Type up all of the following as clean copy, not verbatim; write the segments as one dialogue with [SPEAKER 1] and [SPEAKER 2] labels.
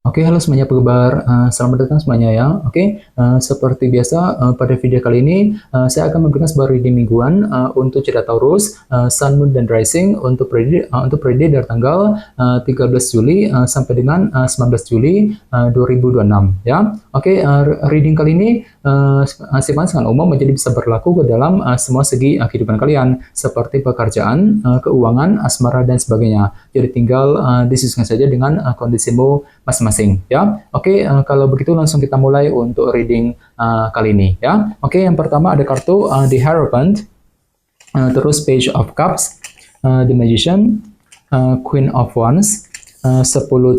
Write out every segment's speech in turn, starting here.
[SPEAKER 1] Oke, halo semuanya, apa kabar? Selamat datang semuanya ya. Oke, seperti biasa pada video kali ini saya akan memberikan sebuah reading mingguan untuk cerita Taurus, Sun, Moon, dan Rising untuk periode dari tanggal 13 Juli sampai dengan 19 Juli 2026 ya. Oke, reading kali ini sifatnya sangat umum, jadi bisa berlaku ke dalam semua segi kehidupan kalian seperti pekerjaan, keuangan, asmara, dan sebagainya. Jadi tinggal disesuaikan saja dengan kondisimu masing-masing ya. Oke, kalau begitu langsung kita mulai untuk reading kali ini ya. Oke, yang pertama ada kartu The Hierophant, terus Page of Cups, The Magician, Queen of Wands, 10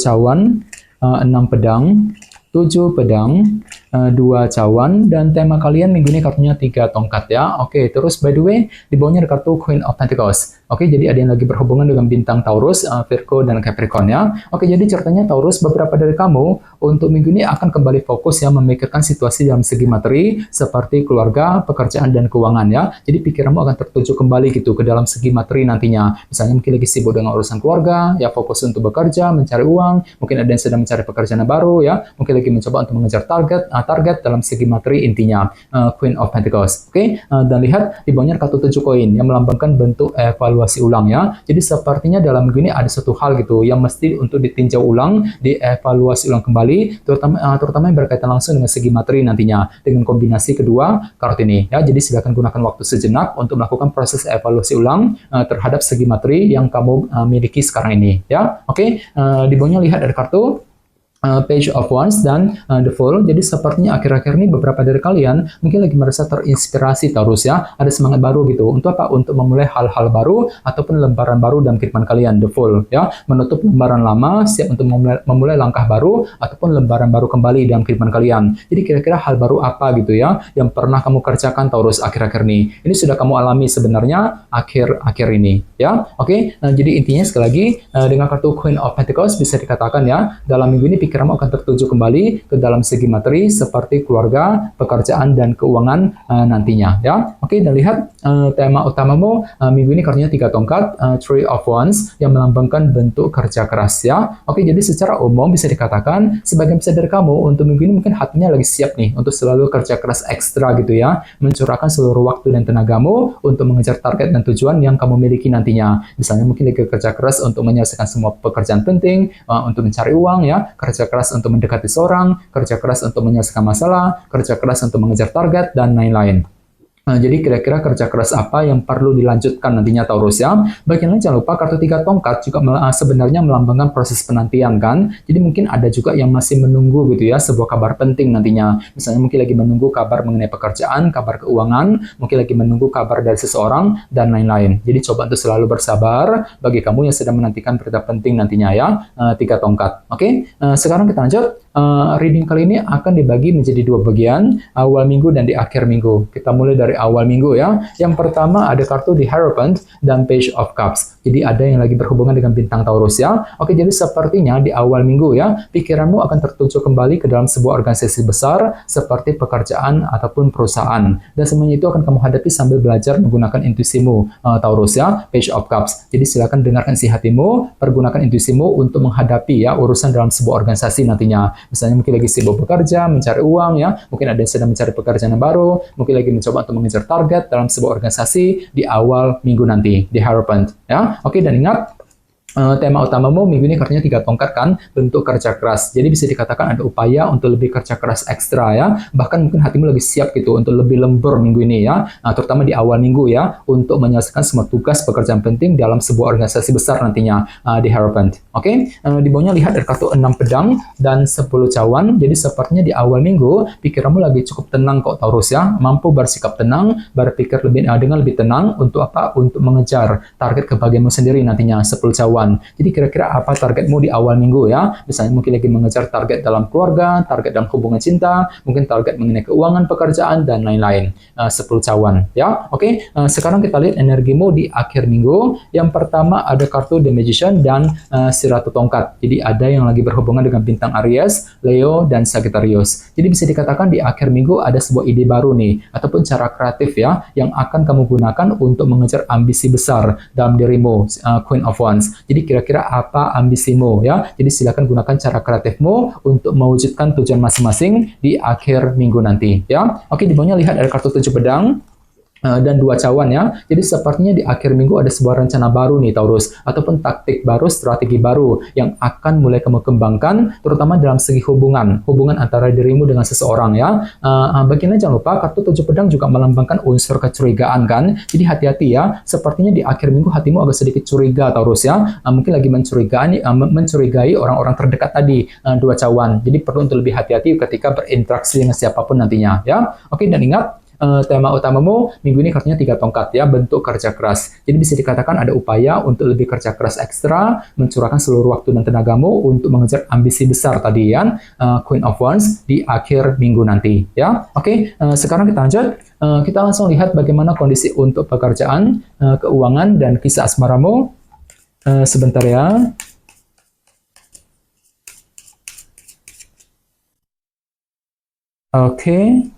[SPEAKER 1] cawan, 6 pedang, 7 pedang, 2 cawan, dan tema kalian minggu ini kartunya 3 tongkat ya. Oke, terus by the way di bawahnya ada kartu Queen of Pentacles. Oke, jadi ada yang lagi berhubungan dengan bintang Taurus, Virgo, dan Capricorn ya. Oke, jadi ceritanya Taurus, beberapa dari kamu untuk minggu ini akan kembali fokus ya memikirkan situasi dalam segi materi seperti keluarga, pekerjaan, dan keuangan ya. Jadi pikiranmu akan tertuju kembali gitu ke dalam segi materi nantinya. Misalnya mungkin lagi sibuk dengan urusan keluarga, ya fokus untuk bekerja, mencari uang, mungkin ada yang sedang mencari pekerjaan baru ya, mungkin lagi mencoba untuk mengejar target dalam segi materi intinya. Queen of Pentacles. Oke, dan lihat di bawahnya kartu 7 koin yang melambangkan bentuk evaluasi ulang ya. Jadi sepertinya dalam minggu ini ada satu hal gitu yang mesti untuk ditinjau ulang, dievaluasi ulang kembali, terutama yang berkaitan langsung dengan segi materi nantinya dengan kombinasi kedua kartu ini ya. Jadi silakan gunakan waktu sejenak untuk melakukan proses evaluasi ulang terhadap segi materi yang kamu miliki sekarang ini ya. Oke, di bawahnya lihat ada kartu Page of Wands dan The Fool. Jadi sepertinya akhir-akhir ini beberapa dari kalian mungkin lagi merasa terinspirasi Taurus ya, ada semangat baru gitu untuk apa? Untuk memulai hal-hal baru ataupun lembaran baru dalam kehidupan kalian. The Fool ya, menutup lembaran lama, siap untuk memulai langkah baru ataupun lembaran baru kembali dalam kehidupan kalian. Jadi kira-kira hal baru apa gitu ya yang pernah kamu kerjakan Taurus akhir-akhir ini? Ini sudah kamu alami sebenarnya akhir-akhir ini ya. Oke, jadi intinya sekali lagi dengan kartu Queen of Pentacles bisa dikatakan ya, dalam minggu ini pikiranmu akan tertuju kembali ke dalam segi materi seperti keluarga, pekerjaan, dan keuangan nantinya ya. Oke, dan lihat tema utamamu minggu ini kartunya 3 tongkat, Three of Wands yang melambangkan bentuk kerja keras ya. Oke, jadi secara umum bisa dikatakan sebagian besar dari kamu untuk minggu ini mungkin hatinya lagi siap nih untuk selalu kerja keras ekstra gitu ya, mencurahkan seluruh waktu dan tenagamu untuk mengejar target dan tujuan yang kamu miliki nantinya. Misalnya mungkin lagi kerja keras untuk menyelesaikan semua pekerjaan penting, untuk mencari uang ya, kerja keras untuk mendekati seorang, kerja keras untuk menyelesaikan masalah, kerja keras untuk mengejar target, dan lain-lain. Jadi kira-kira kerja keras apa yang perlu dilanjutkan nantinya Taurus ya. Bagian lain jangan lupa kartu 3 tongkat juga sebenarnya melambangkan proses penantian kan. Jadi mungkin ada juga yang masih menunggu gitu ya sebuah kabar penting nantinya. Misalnya mungkin lagi menunggu kabar mengenai pekerjaan, kabar keuangan, mungkin lagi menunggu kabar dari seseorang, dan lain-lain. Jadi coba untuk selalu bersabar bagi kamu yang sedang menantikan berita penting nantinya ya. 3 tongkat. Oke, sekarang kita lanjut. Reading kali ini akan dibagi menjadi 2 bagian, awal minggu dan di akhir minggu. Kita mulai dari awal minggu ya. Yang pertama ada kartu The Hierophant dan Page of Cups. Jadi ada yang lagi berhubungan dengan bintang Taurus ya. Oke, jadi sepertinya di awal minggu ya, pikiranmu akan tertuju kembali ke dalam sebuah organisasi besar seperti pekerjaan ataupun perusahaan. Dan semuanya itu akan kamu hadapi sambil belajar menggunakan intuisimu Taurus ya, Page of Cups. Jadi silakan dengarkan isi hatimu, pergunakan intuisimu untuk menghadapi ya urusan dalam sebuah organisasi nantinya. Misalnya mungkin lagi sibuk bekerja, mencari uang ya, mungkin ada yang sedang mencari pekerjaan yang baru, mungkin lagi mencoba untuk mengejar target dalam sebuah organisasi di awal minggu nanti, di Hierophant ya. Oke, dan ingat tema utamamu minggu ini kartunya 3 tongkat kan, bentuk kerja keras. Jadi bisa dikatakan ada upaya untuk lebih kerja keras ekstra ya. Bahkan mungkin hatimu lebih siap gitu untuk lebih lembur minggu ini ya. Terutama di awal minggu ya, untuk menyelesaikan semua tugas pekerjaan penting dalam sebuah organisasi besar nantinya di Hierophant. Oke, di bawahnya lihat ada kartu 6 pedang dan 10 cawan. Jadi sepertinya di awal minggu pikiranmu lagi cukup tenang kok Taurus ya. Mampu bersikap tenang, berpikir dengan lebih tenang untuk apa? Untuk mengejar target kebahagiaanmu sendiri nantinya, 10 cawan. Jadi kira-kira apa targetmu di awal minggu ya? Misalnya mungkin lagi mengejar target dalam keluarga, target dalam hubungan cinta, mungkin target mengenai keuangan, pekerjaan, dan lain-lain. 10 cawan ya. Oke, sekarang kita lihat energimu di akhir minggu. Yang pertama ada kartu The Magician dan si Ratu Tongkat. Jadi ada yang lagi berhubungan dengan bintang Aries, Leo, dan Sagittarius. Jadi bisa dikatakan di akhir minggu ada sebuah ide baru nih, ataupun cara kreatif ya, yang akan kamu gunakan untuk mengejar ambisi besar dalam dirimu, Queen of Wands. Jadi Jadi kira-kira apa ambisimu ya. Jadi silakan gunakan cara kreatifmu untuk mewujudkan tujuan masing-masing di akhir minggu nanti ya. Oke, di bawahnya lihat ada kartu 7 pedang dan 2 cawan ya. Jadi sepertinya di akhir minggu ada sebuah rencana baru nih Taurus, ataupun taktik baru, strategi baru yang akan mulai kamu kembangkan, terutama dalam segi hubungan antara dirimu dengan seseorang ya. Bagiannya jangan lupa kartu 7 pedang juga melambangkan unsur kecurigaan kan. Jadi hati-hati ya. Sepertinya di akhir minggu hatimu agak sedikit curiga Taurus ya. Mungkin lagi mencurigai orang-orang terdekat tadi, 2 cawan. Jadi perlu untuk lebih hati-hati ketika berinteraksi dengan siapapun nantinya ya. Oke, dan ingat tema utamamu minggu ini kartunya 3 tongkat ya, bentuk kerja keras. Jadi bisa dikatakan ada upaya untuk lebih kerja keras ekstra, mencurahkan seluruh waktu dan tenagamu untuk mengejar ambisi besar tadi ya, Queen of Wands di akhir minggu nanti ya. Oke, sekarang kita lanjut. Kita langsung lihat bagaimana kondisi untuk pekerjaan, keuangan, dan kisah asmaramu. Sebentar ya. Oke.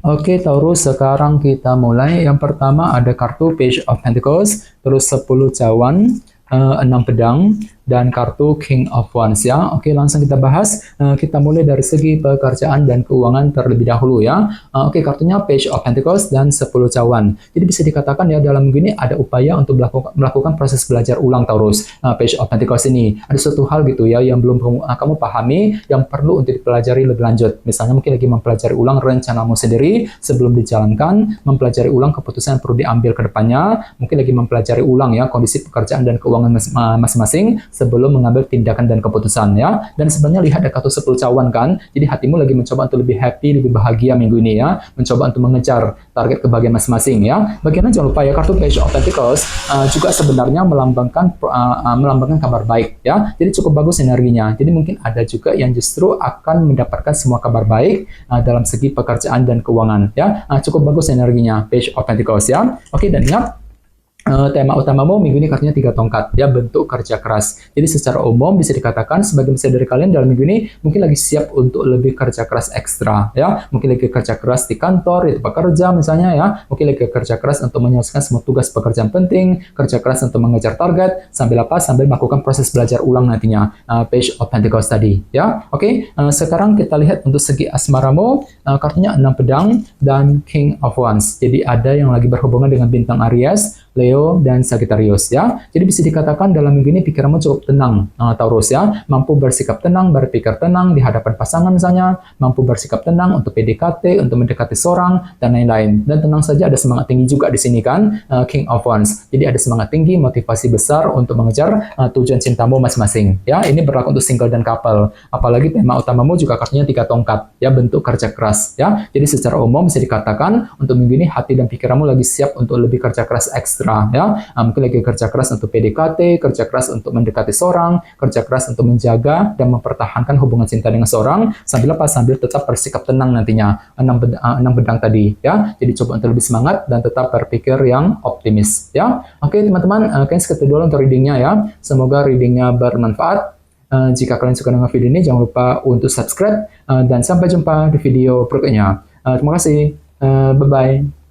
[SPEAKER 1] Oke, Taurus, sekarang kita mulai. Yang pertama ada kartu Page of Pentacles, terus 10 cawan, 6 pedang, dan kartu King of Wands ya. Oke, langsung kita bahas. Kita mulai dari segi pekerjaan dan keuangan terlebih dahulu ya. Oke, kartunya Page of Pentacles dan 10 cawan. Jadi bisa dikatakan ya dalam minggu ini ada upaya untuk melakukan proses belajar ulang Taurus. Page of Pentacles ini ada suatu hal gitu ya yang belum kamu pahami, yang perlu untuk dipelajari lebih lanjut. Misalnya mungkin lagi mempelajari ulang rencanamu sendiri sebelum dijalankan, mempelajari ulang keputusan yang perlu diambil ke depannya, mungkin lagi mempelajari ulang ya kondisi pekerjaan dan keuangan masing-masing sebelum mengambil tindakan dan keputusan ya. Dan sebenarnya lihat ada kartu 10 cawan kan. Jadi hatimu lagi mencoba untuk lebih happy, lebih bahagia minggu ini ya. Mencoba untuk mengejar target kebahagiaan masing-masing ya. Bagiannya jangan lupa ya kartu Page of Pentacles juga sebenarnya melambangkan kabar baik ya. Jadi cukup bagus energinya. Jadi mungkin ada juga yang justru akan mendapatkan semua kabar baik dalam segi pekerjaan dan keuangan ya. Cukup bagus energinya Page of Pentacles ya. Oke, dan ingat tema utamamu minggu ini kartunya 3 tongkat ya, bentuk kerja keras. Jadi secara umum bisa dikatakan sebagian besar dari kalian dalam minggu ini mungkin lagi siap untuk lebih kerja keras ekstra ya. Mungkin lagi kerja keras di kantor, di tempat kerja misalnya ya. Mungkin lagi kerja keras untuk menyelesaikan semua tugas pekerjaan penting, kerja keras untuk mengejar target, sambil apa? Sambil melakukan proses belajar ulang nantinya. Page of Pentacles tadi ya. Oke, sekarang kita lihat untuk segi asmaramu, kartunya 6 pedang dan King of Wands. Jadi ada yang lagi berhubungan dengan bintang Aries, Leo, dan Sagittarius ya. Jadi bisa dikatakan dalam minggu ini pikiranmu cukup tenang Taurus ya. Mampu bersikap tenang, berpikir tenang di hadapan pasangan misalnya, mampu bersikap tenang untuk PDKT, untuk mendekati seorang, dan lain-lain. Dan tenang saja ada semangat tinggi juga di sini kan, King of Wands. Jadi ada semangat tinggi, motivasi besar untuk mengejar tujuan cintamu masing-masing ya. Ini berlaku untuk single dan couple. Apalagi tema utamamu juga kartunya 3 tongkat ya, bentuk kerja keras ya. Jadi secara umum bisa dikatakan untuk minggu ini hati dan pikiranmu lagi siap untuk lebih kerja keras ekstra ya. Mungkin lagi kerja keras untuk PDKT, kerja keras untuk mendekati seorang, kerja keras untuk menjaga dan mempertahankan hubungan cinta dengan seorang, sambil apa? Sambil tetap bersikap tenang nantinya. 6 pedang tadi ya. Jadi coba untuk lebih semangat dan tetap berpikir yang optimis ya. Oke teman-teman, kayaknya segitu dulu untuk readingnya ya. Semoga readingnya bermanfaat. Jika kalian suka dengan video ini, jangan lupa untuk subscribe dan sampai jumpa di video berikutnya. Terima kasih. Bye-bye.